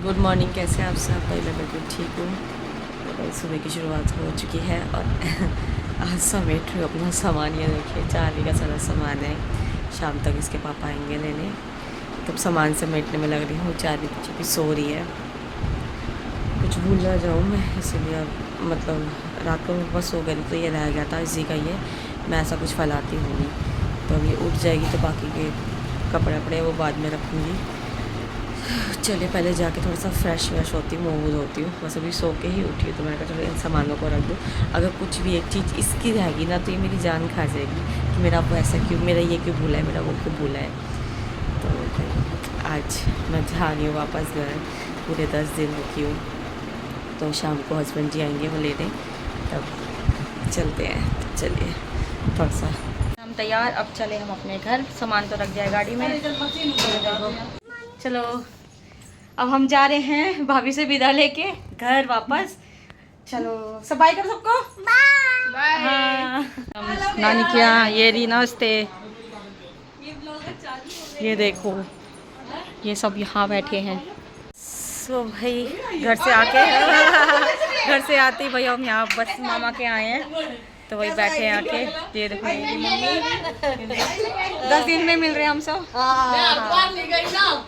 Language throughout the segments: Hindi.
गुड मॉर्निंग, कैसे हैं आप सब? भाई मैं बिल्कुल ठीक हूँ। तो भाई सुबह की शुरुआत हो चुकी है और आज समेट रही हूँ अपना सामान। ये देखिए चार्ली का सारा सामान है, शाम तक इसके पापा आएंगे लेने। तब सामान समेटने में लग रही हूँ। चार्ली पीछे भी सो रही है, कुछ भूल ना जाऊँ मैं, इसीलिए अब मतलब रात को बस सो गई तो ये रह गया था इसी का। ये मैं ऐसा कुछ फैलाती हूँ नहीं, तो अब ये उठ जाएगी तो बाकी के कपड़े वपड़े वो बाद में रखूँगी। चलिए पहले जाके थोड़ा सा फ्रेश व्रेश होती हूँ, मुँह धोती हूँ। बस अभी सो के ही उठी हूँ तो मैंने कहा चलो इन सामानों को रख दूँ। अगर कुछ भी एक चीज़ इसकी रहेगी ना तो ये मेरी जान खा जाएगी कि मेरा वो ऐसा क्यों, मेरा ये क्यों भूला है, मेरा वो क्यों भूला है। तो आज मैं जा रही हूँ वापस घर, पूरे 10 दिन रुकी हूँ। तो शाम को हस्बैंड जी आएंगे वो लेने, तब चलते हैं। तो चलिए थोड़ा सा हम तैयार, अब चले हम अपने घर। सामान तो रख जाए गाड़ी में। चलो अब हम जा रहे हैं भाभी से विदा लेके घर वापस। चलो सब बाय करो सबको, बाय। हाँ नानी क्या, ये री नमस्ते। ये देखो ये सब यहाँ बैठे हैं। सो भाई घर से आके घर से आते ही भाई हम यहाँ बस मामा के आए हैं, तो वही बैठे हैं आके। ये देखो मेरी मम्मी 10 दिन में मिल रहे हैं हम सब।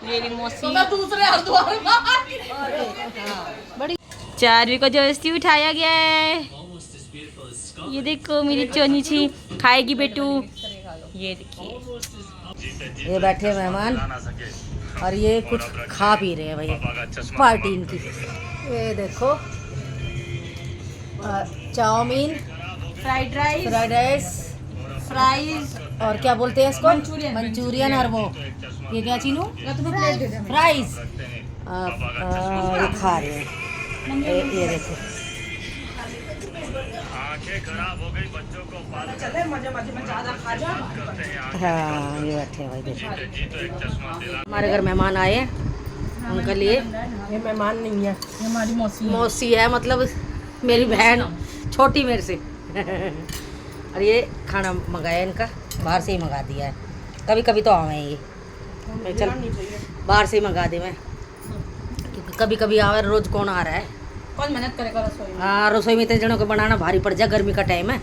मेरी मौसी बड़ी चारवी को जबरदस्ती उठाया गया है। ये देखो मेरी चोनी छी खाएगी बेटू। ये देखिए ये बैठे मेहमान और ये कुछ खा पी रहे हैं भाई, पार्टी इनकी। ये देखो चाउमीन, फ्राइड राइस, फ्राइज और क्या बोलते हैं इसको, मंचूरियन। और वो ये क्या चीनू, फ्राइज। ये खा रहे हैं। ये देखो खराब हो गई, बच्चों को चले मजे मजे में ज्यादा खा जा। हाँ ये बैठे हैं भाई, देखो हमारे घर मेहमान आए हैं। उनके लिए ये मेहमान नहीं है, ये हमारी मौसी है, मतलब मेरी बहन छोटी मेरे से। और ये खाना मंगाया इनका, बाहर से ही मंगा दिया है। कभी कभी तो आवे ये, मैं चल बाहर से ही मंगा दे मैं, क्योंकि कभी कभी आवे, रोज कौन आ रहा है, कौन मेहनत करेगा रसोई में। हाँ रसोई में इतने जनों को बनाना भारी पड़ जाए, गर्मी का टाइम है।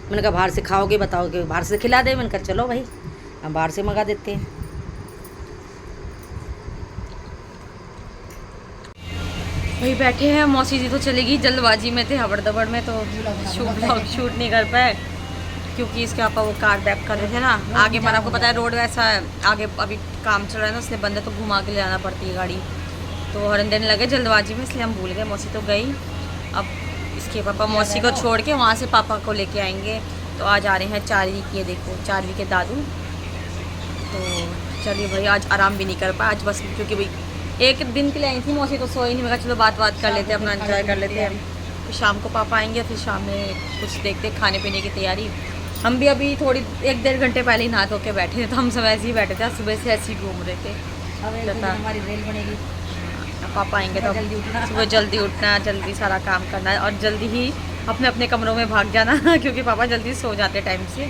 मैंने कहा बाहर से खाओगे, बताओगे बाहर से खिला दे। मैंने कहा चलो भाई हम बाहर से मंगा देते हैं। भाई बैठे हैं। मौसी जी तो चलेगी, जल्दबाजी में थे, हबड़ दबड़ में, तो शूट नहीं कर पाए क्योंकि इसके पापा वो कार बैक कर रहे थे ना आगे। पर आपको पता है रोड वैसा है, आगे अभी काम चल रहा है ना, उसने बंदे तो घुमा के ले जाना पड़ती है गाड़ी, तो हॉर्न देने लगे जल्दबाजी में, इसलिए हम भूल गए। मौसी तो गई, अब इसके पापा मौसी को छोड़ के वहाँ से पापा को लेके आएंगे। तो आज आ रहे हैं चारवी के, देखो चारवी के दादू। तो चलिए भाई आज आराम भी नहीं कर पाया आज, बस क्योंकि भाई एक दिन के लिए आई थी मौसी, तो सोई नहीं। मैं चलो बात कर लेते हैं, अपना एंजॉय कर लेते हैं। फिर शाम को पापा आएंगे, फिर शाम में कुछ देखते खाने पीने की तैयारी। हम भी अभी थोड़ी 1-1.5 घंटे पहले ही नहा धो के बैठे थे, तो हम सब ऐसे ही बैठे थे, सुबह से ऐसे ही घूम रहे थे। हमारी रेल बनेगी, पापा आएंगे तो सुबह जल्दी उठना, जल्दी सारा काम करना है और जल्दी ही अपने अपने कमरों में भाग जाना क्योंकि पापा जल्दी सो जाते टाइम से,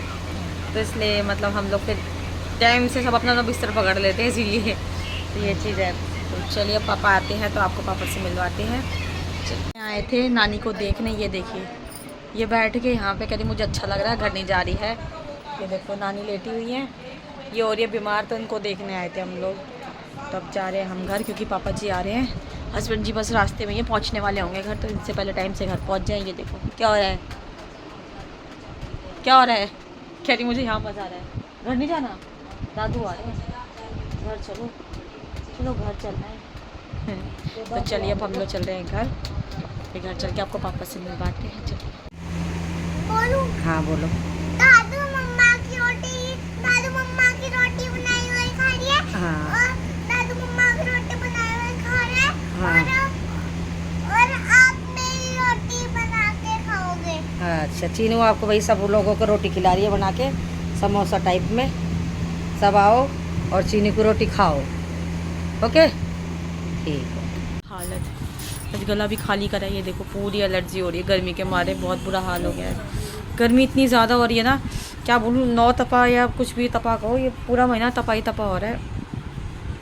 तो इसलिए मतलब हम लोग फिर टाइम से सब अपना बिस्तर पकड़ लेते हैं, इसीलिए तो ये चीज़ है। तो चलिए पापा आते हैं तो आपको पापा से मिलवाते हैं। आए थे नानी को देखने, ये देखिए ये बैठ के यहाँ पे कह रही मुझे अच्छा लग रहा है, घर नहीं जा रही है। ये देखो नानी लेटी हुई है, ये और ये बीमार, तो इनको देखने आए थे हम लोग। तो अब जा रहे हैं हम घर क्योंकि पापा जी आ रहे हैं। हस्बैंड जी बस रास्ते में ये पहुंचने वाले होंगे घर, तो इनसे पहले टाइम से घर पहुंच जाएंगे। देखो क्या हो रहा है, क्या हो रहा है, कह रही मुझे यहाँ मज़ा आ रहा है, घर नहीं जाना, दादू आ रहे हैं, घर चलो चलो घर चलना है। तो चलिए अब हम लोग चल रहे हैं घर, फिर घर चल के आपको पापा से मिलवाते हैं। चलिए हाँ बोलो। दादू मम्मा की रोटी बनाई हुई खा रही है। हाँ और दादू मम्मा की रोटी बनाई हुई खा रहे हैं। हाँ और आप मेरी रोटी बना के खाओगे। अच्छा चीनू आपको वही सब लोगों को रोटी खिला रही है बना के, समोसा टाइप में। सब आओ और चीनी की रोटी खाओ, ओके ठीक है। हालत आज गला भी खाली करा है, ये देखो पूरी एलर्जी हो रही है गर्मी के मारे, बहुत बुरा हाल हो गया है। गर्मी इतनी ज़्यादा हो रही है ना, क्या बोलूँ, 9 तपा या कुछ भी तपा कहो, ये पूरा महीना तपा ही तपा हो रहा है,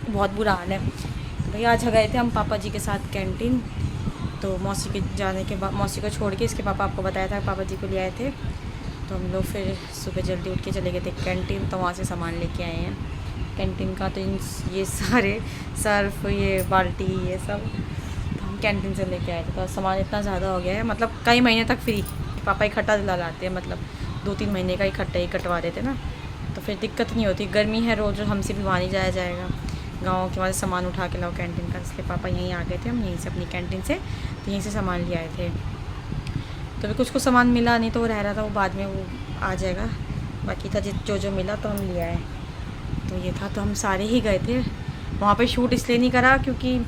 बहुत बुरा हाल है। भाई आज गए थे हम पापा जी के साथ कैंटीन। तो मौसी के जाने के बाद, मौसी को छोड़ के इसके पापा, आपको बताया था पापा जी को ले आए थे। तो हम लोग फिर सुबह जल्दी उठ के चले गए थे कैंटीन। तो वहाँ से सामान लेके आए हैं कैंटीन का। तो ये सारे सर्फ, ये बाल्टी, ये सब तो हम कैंटीन से लेके आए थे। तो सामान इतना ज़्यादा हो गया है, मतलब कई महीने तक फ्री पापा इकट्ठा दिला लाते हैं, मतलब 2-3 महीने का इकट्ठा ही कटवा देते ना, तो फिर दिक्कत नहीं होती। गर्मी है, रोज़ हमसे भी वहाँ नहीं जाया जाएगा, गाँव के वहाँ से सामान उठा के लाओ कैंटीन का। इसलिए पापा यहीं आ गए थे, हम यहीं से अपनी कैंटीन से तो यहीं से सामान ले आए थे। तो भी कुछ सामान मिला नहीं तो वो रह रहा था, वो बाद में वो आ जाएगा। बाकी था जो मिला तो हम ले आए। तो ये था, तो हम सारे ही गए थे वहाँ पे। शूट इसलिए नहीं करा क्योंकि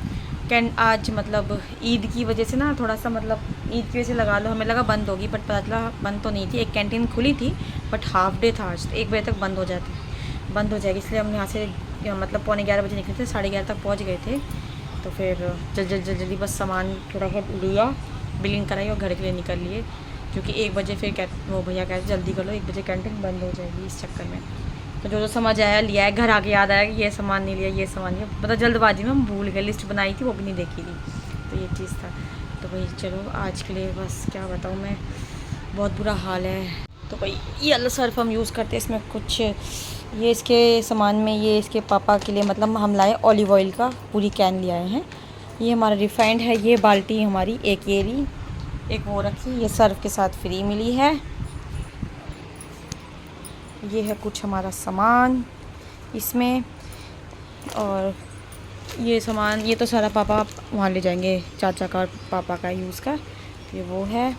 आज मतलब ईद की वजह से ना थोड़ा सा, मतलब ईद की वजह से लगा लो, हमें लगा बंद होगी, बट पता चला बंद तो नहीं थी। एक कैंटीन खुली थी बट हाफ डे था आज, तो 1 बजे तक बंद हो जाएगी। इसलिए हम यहाँ से मतलब 11:15 बजे निकले थे, 11:30 तक पहुँच गए थे। तो फिर जल्दी बस सामान थोड़ा सा लिया, बिलिंग कराई और घर के लिए निकल लिए, क्योंकि 1 बजे फिर वो भैया कहते जल्दी कर लो, 1 बजे कैंटीन बंद हो जाएगी। इस चक्कर में तो जो समझ आया लिया है। घर आके याद आया कि ये सामान नहीं लिया, ये सामान लिया, मतलब जल्दबाजी में हम भूल गए। लिस्ट बनाई थी वो भी नहीं देखी थी, तो ये चीज़ था। तो भाई चलो आज के लिए बस क्या बताऊँ मैं, बहुत बुरा हाल है। तो भाई ये वाला सर्फ हम यूज़ करते हैं, इसमें कुछ ये इसके सामान में, ये इसके पापा के लिए मतलब हम लाए ऑलिव ऑयल का पूरी कैन ले आए हैं। ये हमारा रिफाइंड है। ये बाल्टी हमारी एक ये रही, एक वो रखी, ये सर्फ के साथ फ्री मिली है। ये है कुछ हमारा सामान इसमें, और ये सामान ये तो सारा पापा वहाँ ले जाएंगे, चाचा का और पापा का यूज़ का, ये वो है।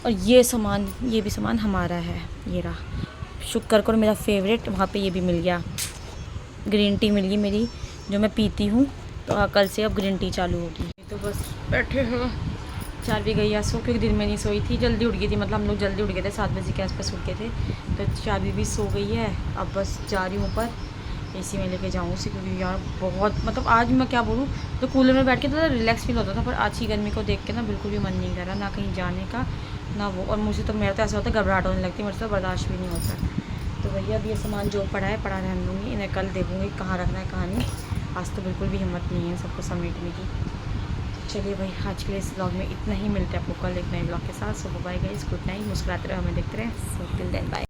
और ये सामान, ये भी सामान हमारा है। ये रहा, शुक्र करो मेरा फेवरेट, वहाँ पे ये भी मिल गया, ग्रीन टी मिल गई मेरी जो मैं पीती हूँ। तो कल से अब ग्रीन टी चालू होगी। तो बस बैठे हो, चार भी गई सो, क्योंकि दिन में नहीं सोई थी, जल्दी उठ गई थी, मतलब हम लोग जल्दी उठ गए थे, 7 बजे के आसपास उठ गए थे। तो चाबी भी सो गई है। अब बस जा रही हूँ ऊपर, एसी में लेके जाऊँ उसे, क्योंकि यार बहुत, मतलब आज मैं क्या बोलूँ, तो कूलर में बैठ के तो रिलैक्स फील होता था, पर आज की गर्मी को देख के ना बिल्कुल भी मन नहीं कर रहा, ना कहीं जाने का ना वो। और मुझे तो, मेरा तो ऐसा होता है घबराहट होने लगती है, मेरे से तो बर्दाश्त भी नहीं होता। तो भैया अब ये सामान जो पड़ा रहने दूँगी, इन्हें कल देखूँगी कहाँ रखना है कहाँ नहीं। आज तो बिल्कुल भी हिम्मत नहीं है सबको समेटने की। चलिए भाई आज के लिए इस ब्लॉग में इतना ही, मिलते हैं आपको कल एक नए ब्लॉग के साथ। So bye guys, good night, मुस्कुराते रहे, हमें देखते रहें। So till then bye.